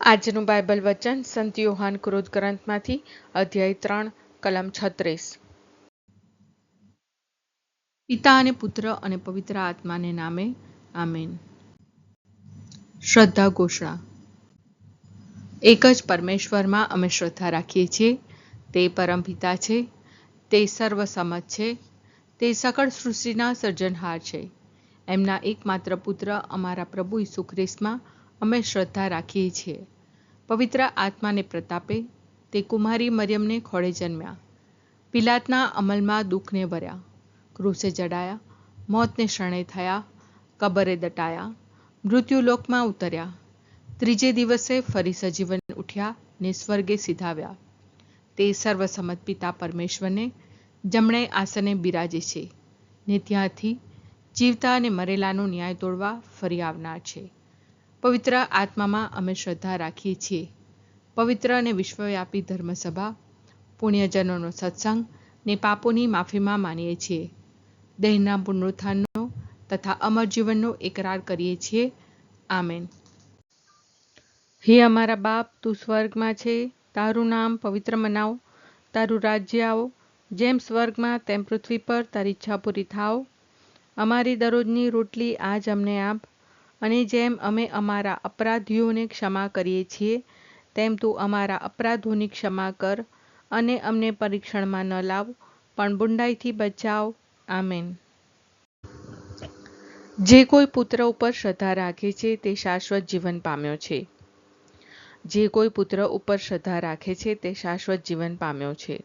આજનું બાઇબલ વચન સંત યોહાન ક્રુદ્ધ ગ્રંથમાંથી અધ્યાય 3 કલમ 36। પિતા અને પુત્ર અને પવિત્ર આત્માને નામે આમેન। શ્રદ્ધા ઘોષણા। એક જ પરમેશ્વરમાં અમે શ્રદ્ધા રાખીએ છીએ। તે પરમપિતા છે, તે સર્વસમત છે, તે સકળ સૃષ્ટિના સર્જનહાર છે। એમના એકમાત્ર પુત્ર અમારા પ્રભુ ઈસુ ખ્રિસ્તમાં અમે શ્રદ્ધા રાખીએ છીએ। પવિત્ર આત્માને પ્રતાપે તે કુમારી મરિયમને ખોળે જન્મ્યા, પિલાતના અમલમાં દુઃખને ભર્યા, ક્રૂસે જડાયા, મોતને શરણે થયા, કબરે દટાયા, મૃત્યુલોકમાં ઉતર્યા, ત્રીજે દિવસે ફરી સજીવન ઉઠ્યા ને સ્વર્ગે સિધાવ્યા। તે સર્વસમત પિતા પરમેશ્વરને જમણે આસને બિરાજે છે ને ત્યાંથી જીવતા અને મરેલાનો ન્યાય તોડવા ફરી આવનાર છે। પવિત્ર આત્મામાં અમે શ્રદ્ધા રાખીએ છીએ। પવિત્ર અને વિશ્વવ્યાપી ધર્મસભા, પુણ્યજનોનો સત્સંગ ને પાપોની માફીમાં માનીએ છીએ। દેહના પુનરુત્થાનનો તથા અમર જીવનનો એકરાર કરીએ છીએ। આમેન। હે અમારા બાપ, તું સ્વર્ગમાં છે, તારું નામ પવિત્ર મનાવ, તારું રાજ્ય આવો, જેમ સ્વર્ગમાં તેમ પૃથ્વી પર તારી ઈચ્છા પૂરી થાવ। અમારી દરરોજની રોટલી આજ અમને આપ, અને જેમ અમે અમારા અપરાધીઓને ક્ષમા કરીએ છીએ તેમ તું અમારા અપરાધોની ક્ષમા કર, અને અમને પરીક્ષણમાં ન લાવ પણ બુંડાઈથી બચાવ। આમેન। જે કોઈ પુત્ર ઉપર શ્રદ્ધા રાખે છે તે શાશ્વત જીવન પામ્યો છે। જે કોઈ પુત્ર ઉપર શ્રદ્ધા રાખે છે તે શાશ્વત જીવન પામ્યો છે।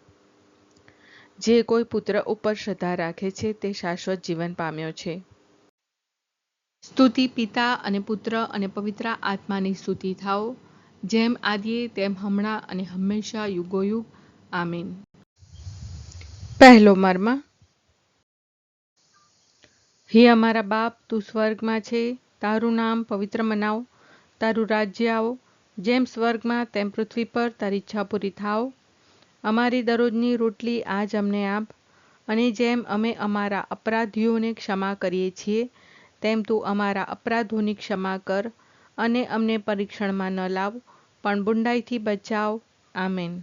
જે કોઈ પુત્ર ઉપર શ્રદ્ધા રાખે છે તે શાશ્વત જીવન પામ્યો છે। સ્તુતિ પિતા અને પુત્ર અને પવિત્ર આત્માની સ્તુતિ થાઓ, જેમ આદિએ તેમ હમણાં અને હંમેશા યુગોયુગ। આમીન। પહેલો મર્મ। હે અમારા બાપ, તું સ્વર્ગમાં છે, તારું નામ પવિત્ર મનાવ, તારું રાજ્ય આવો, જેમ સ્વર્ગમાં તેમ પૃથ્વી પર તારી ઈચ્છા પૂરી થાવ। અમારી દરરોજની રોટલી આજ અમને આપ, અને જેમ અમે અમારા અપરાધીઓને ક્ષમા કરીએ છીએ તેમ તું અમારા અપરાધોની ક્ષમા કર, અને અમને પરીક્ષણમાં ન લાવ પણ બુંડાઈથી બચાવ। આમેન।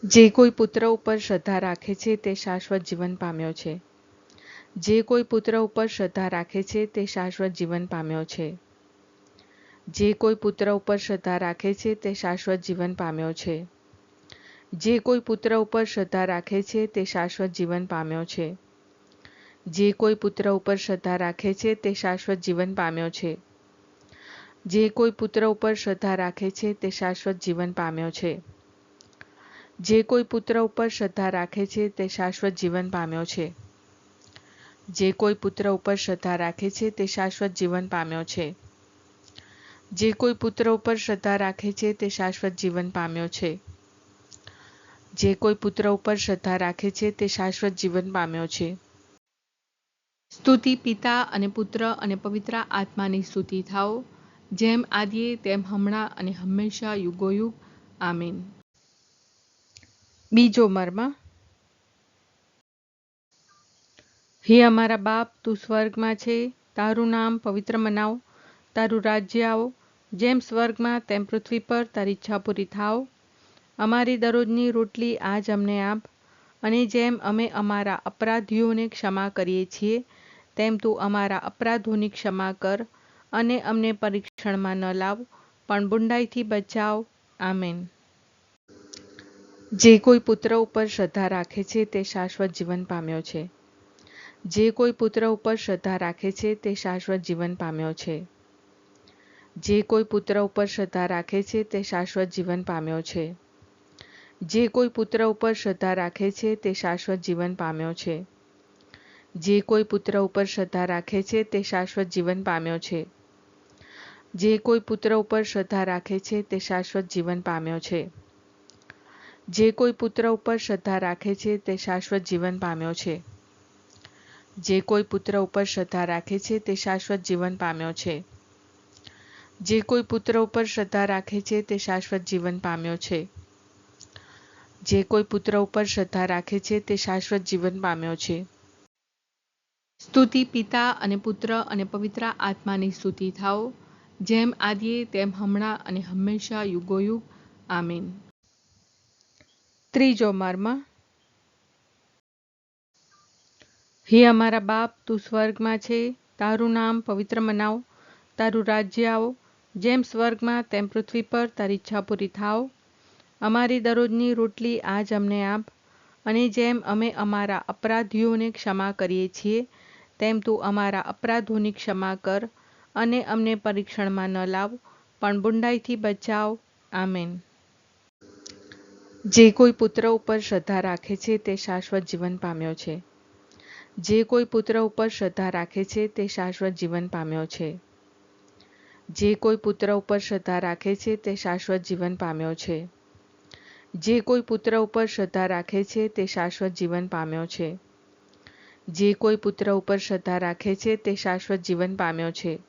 જે કોઈ પુત્ર ઉપર શ્રદ્ધા રાખે છે તે શાશ્વત જીવન પામ્યો છે। જે કોઈ પુત્ર ઉપર શ્રદ્ધા રાખે છે તે શાશ્વત જીવન પામ્યો છે। જે કોઈ પુત્ર ઉપર શ્રદ્ધા રાખે છે તે શાશ્વત જીવન પામ્યો છે। જે કોઈ પુત્ર ઉપર શ્રદ્ધા રાખે છે તે શાશ્વત જીવન પામ્યો છે। જે કોઈ પુત્ર ઉપર શ્રદ્ધા રાખે છે તે શાશ્વત જીવન પામ્યો છે। જે કોઈ પુત્ર ઉપર શ્રદ્ધા રાખે છે તે શાશ્વત જીવન પામ્યો છે। જે કોઈ પુત્ર ઉપર શ્રદ્ધા રાખે છે તે શાશ્વત જીવન પામ્યો છે। જે કોઈ પુત્ર ઉપર શ્રદ્ધા રાખે છે તે શાશ્વત જીવન પામ્યો છે। જે કોઈ પુત્ર ઉપર શ્રદ્ધા રાખે છે તે શાશ્વત જીવન પામ્યો છે। જે કોઈ પુત્ર ઉપર શ્રદ્ધા રાખે છે તે શાશ્વત જીવન પામ્યો છે। સ્તુતિ પિતા અને પુત્ર અને પવિત્ર આત્માની સ્તુતિ થાઓ, જેમ આદિએ તેમ હમણાં અને હંમેશા યુગોયુગ। આમીન। બીજો મર્મ। હે અમારા બાપ, તું સ્વર્ગમાં છે, તારું નામ પવિત્ર મનાવ, તારું રાજ્ય આવો, જેમ સ્વર્ગમાં તેમ પૃથ્વી પર તારી ઈચ્છા પૂરી થાવ। અમારી દરરોજની રોટલી આજ અમને આપ, અને જેમ અમે અમારા અપરાધીઓને ક્ષમા કરીએ છીએ તેમ તું અમારા અપરાધોની ક્ષમા કર, અને અમને પરીક્ષણમાં ન લાવ પણ બુંડાઈથી બચાવ। આમેન। જે કોઈ પુત્ર ઉપર શ્રદ્ધા રાખે છે તે શાશ્વત જીવન પામ્યો છે। જે કોઈ પુત્ર ઉપર શ્રદ્ધા રાખે છે તે શાશ્વત જીવન પામ્યો છે। જે કોઈ પુત્ર ઉપર શ્રદ્ધા રાખે છે તે શાશ્વત જીવન પામ્યો છે। જે કોઈ પુત્ર ઉપર શ્રદ્ધા રાખે છે તે શાશ્વત જીવન પામ્યો છે। જે કોઈ પુત્ર ઉપર શ્રદ્ધા રાખે છે તે શાશ્વત જીવન પામ્યો છે। જે કોઈ પુત્ર ઉપર શ્રદ્ધા રાખે છે તે શાશ્વત જીવન પામ્યો છે। જે કોઈ પુત્ર ઉપર શ્રદ્ધા રાખે છે તે શાશ્વત જીવન પામ્યો છે। જે કોઈ પુત્ર ઉપર શ્રદ્ધા રાખે છે તે શાશ્વત જીવન પામ્યો છે। જે કોઈ પુત્ર ઉપર શ્રદ્ધા રાખે છે તે શાશ્વત જીવન પામ્યો છે। જે કોઈ પુત્ર ઉપર શ્રદ્ધા રાખે છે તે શાશ્વત જીવન પામ્યો છે। સ્તુતિ પિતા અને પુત્ર અને પવિત્ર આત્માની સ્તુતિ થાઓ, જેમ આદિએ તેમ હમણાં અને હંમેશા યુગોયુગ આમીન. ત્રીજો મર્મ. હે અમારા બાપ, તું સ્વર્ગમાં છે, તારું નામ પવિત્ર મનાવ, તારું રાજ્ય આવો, જેમ સ્વર્ગમાં તેમ પૃથ્વી પર તારી ઈચ્છા પૂરી થાવ. અમારી દરરોજની રોટલી આજ અમને આપ, અને જેમ અમે અમારા અપરાધીઓને ક્ષમા કરીએ છીએ, તેમ તું અમારા અપરાધોની ક્ષમા કર, અને અમને પરીક્ષણમાં ન લાવ, પણ બુંડાઈથી બચાવ. આમેન. જે કોઈ પુત્ર ઉપર શ્રદ્ધા રાખે છે તે શાશ્વત જીવન પામ્યો છે. જે કોઈ પુત્ર ઉપર શ્રદ્ધા રાખે છે તે શાશ્વત જીવન પામ્યો છે. જે કોઈ પુત્ર ઉપર શ્રદ્ધા રાખે છે તે શાશ્વત જીવન પામ્યો છે. જે કોઈ પુત્ર ઉપર શ્રદ્ધા રાખે છે તે શાશ્વત જીવન પામ્યો છે. જે કોઈ પુત્ર ઉપર શ્રદ્ધા રાખે છે તે શાશ્વત જીવન પામ્યો છે.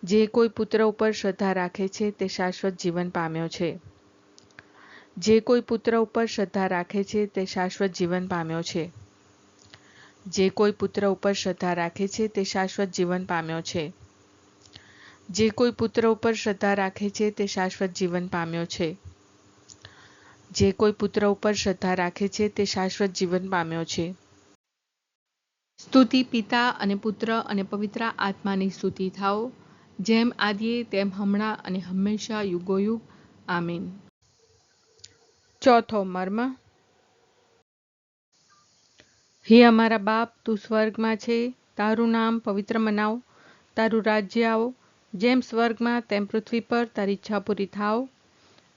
જે કોઈ પુત્ર ઉપર શ્રદ્ધા રાખે છે તે શાશ્વત જીવન પામ્યો છે. જે કોઈ પુત્ર ઉપર શ્રદ્ધા રાખે છે તે શાશ્વત જીવન પામ્યો છે. જે કોઈ પુત્ર ઉપર શ્રદ્ધા રાખે છે તે શાશ્વત જીવન પામ્યો છે. જે કોઈ પુત્ર ઉપર શ્રદ્ધા રાખે છે તે શાશ્વત જીવન પામ્યો છે. જે કોઈ પુત્ર ઉપર શ્રદ્ધા રાખે છે તે શાશ્વત જીવન પામ્યો છે. સ્તુતિ પિતા અને પુત્ર અને પવિત્ર આત્માની સ્તુતિ થાઓ, જેમ આદિએ તેમ હમણાં અને હંમેશા યુગોયુગ આમીન. ચોથો મર્મ. હે અમારા બાપ, તું સ્વર્ગમાં છે, તારું નામ પવિત્ર મનાવ, તારું રાજ્ય આવો, જેમ સ્વર્ગમાં તેમ પૃથ્વી પર તારી ઈચ્છા પૂરી થાવ.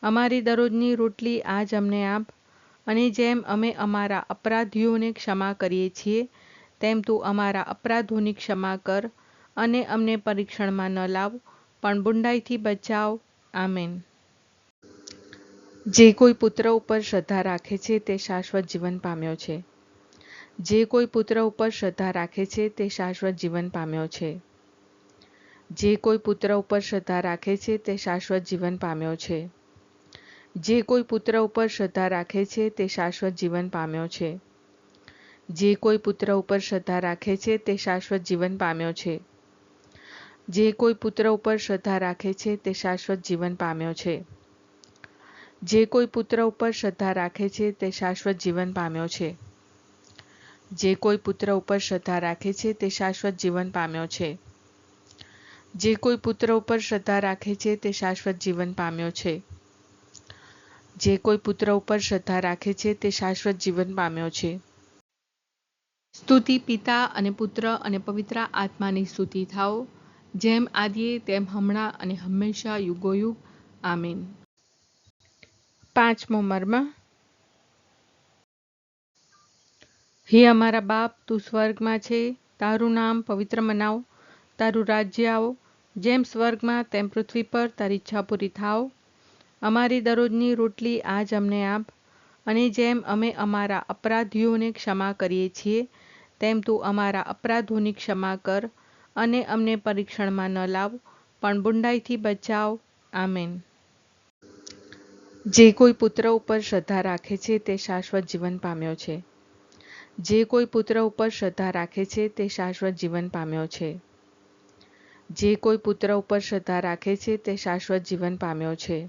અમારી દરરોજની રોટલી આજ અમને આપ, અને જેમ અમે અમારા અપરાધીઓને ક્ષમા કરીએ છીએ, તેમ તું અમારા અપરાધોની ક્ષમા કર, અને અમને પરીક્ષણમાં ન લાવ, પણ બુંડાઈથી બચાવ. આમેન. જે કોઈ પુત્ર ઉપર શ્રદ્ધા રાખે છે તે શાશ્વત જીવન પામ્યો છે. જે કોઈ પુત્ર ઉપર શ્રદ્ધા રાખે છે તે શાશ્વત જીવન પામ્યો છે. જે કોઈ પુત્ર ઉપર શ્રદ્ધા રાખે છે તે શાશ્વત જીવન પામ્યો છે. જે કોઈ પુત્ર ઉપર શ્રદ્ધા રાખે છે તે શાશ્વત જીવન પામ્યો છે. જે કોઈ પુત્ર ઉપર શ્રદ્ધા રાખે છે તે શાશ્વત જીવન પામ્યો છે. જે કોઈ પુત્ર ઉપર શ્રદ્ધા રાખે છે તે શાશ્વત જીવન પામ્યો છે. જે કોઈ પુત્ર ઉપર શ્રદ્ધા રાખે છે તે શાશ્વત જીવન પામ્યો છે. જે કોઈ પુત્ર ઉપર શ્રદ્ધા રાખે છે તે શાશ્વત જીવન પામ્યો છે. જે કોઈ પુત્ર ઉપર શ્રદ્ધા રાખે છે તે શાશ્વત જીવન પામ્યો છે. જે કોઈ પુત્ર ઉપર શ્રદ્ધા રાખે છે તે શાશ્વત જીવન પામ્યો છે. સ્તુતિ પિતા અને પુત્ર અને પવિત્ર આત્માની સ્તુતિ થાઓ, જેમ આદિએ તેમ હમણાં અને હંમેશા યુગોયુગ આમીન. પાંચમો મર્મ. હે અમારા બાપ, તું સ્વર્ગમાં છે, તારું નામ પવિત્ર મનાવ, તારું રાજ્ય આવો, જેમ સ્વર્ગમાં તેમ પૃથ્વી પર તારી ઈચ્છા પૂરી થાવ. અમારી દરરોજની રોટલી આજ અમને આપ, અને જેમ અમે અમારા અપરાધીઓને ક્ષમા કરીએ છીએ, તેમ તું અમારા અપરાધોની ક્ષમા કર, અને અમને પરીક્ષણમાં ન લાવ, પણ બુંડાઈથી બચાવ. આમેન. જે કોઈ પુત્ર ઉપર શ્રદ્ધા રાખે છે તે શાશ્વત જીવન પામ્યો છે. જે કોઈ પુત્ર ઉપર શ્રદ્ધા રાખે છે તે શાશ્વત જીવન પામ્યો છે. જે કોઈ પુત્ર ઉપર શ્રદ્ધા રાખે છે તે શાશ્વત જીવન પામ્યો છે.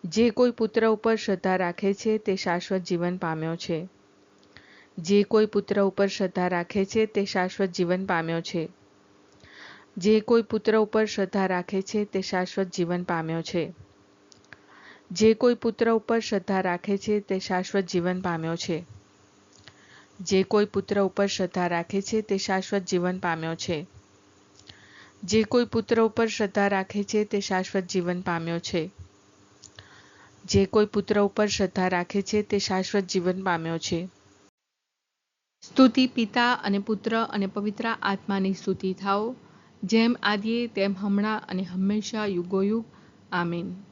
જે કોઈ પુત્ર ઉપર શ્રદ્ધા રાખે છે તે શાશ્વત જીવન પામ્યો છે. જે કોઈ પુત્ર ઉપર શ્રદ્ધા રાખે છે તે શાશ્વત જીવન પામ્યો છે. જે કોઈ પુત્ર ઉપર શ્રદ્ધા રાખે છે તે શાશ્વત જીવન પામ્યો છે. જે કોઈ પુત્ર ઉપર શ્રદ્ધા રાખે છે તે શાશ્વત જીવન પામ્યો છે. જે કોઈ પુત્ર ઉપર શ્રદ્ધા રાખે છે તે શાશ્વત જીવન પામ્યો છે. જે કોઈ પુત્ર ઉપર શ્રદ્ધા રાખે છે તે શાશ્વત જીવન પામ્યો છે. જે કોઈ પુત્ર ઉપર શ્રદ્ધા રાખે છે તે શાશ્વત જીવન પામ્યો છે. સ્તુતિ પિતા અને પુત્ર અને પવિત્ર આત્માની સ્તુતિ થાઓ, જેમ આદિએ તેમ હમણાં અને હંમેશા યુગોયુગ આમીન.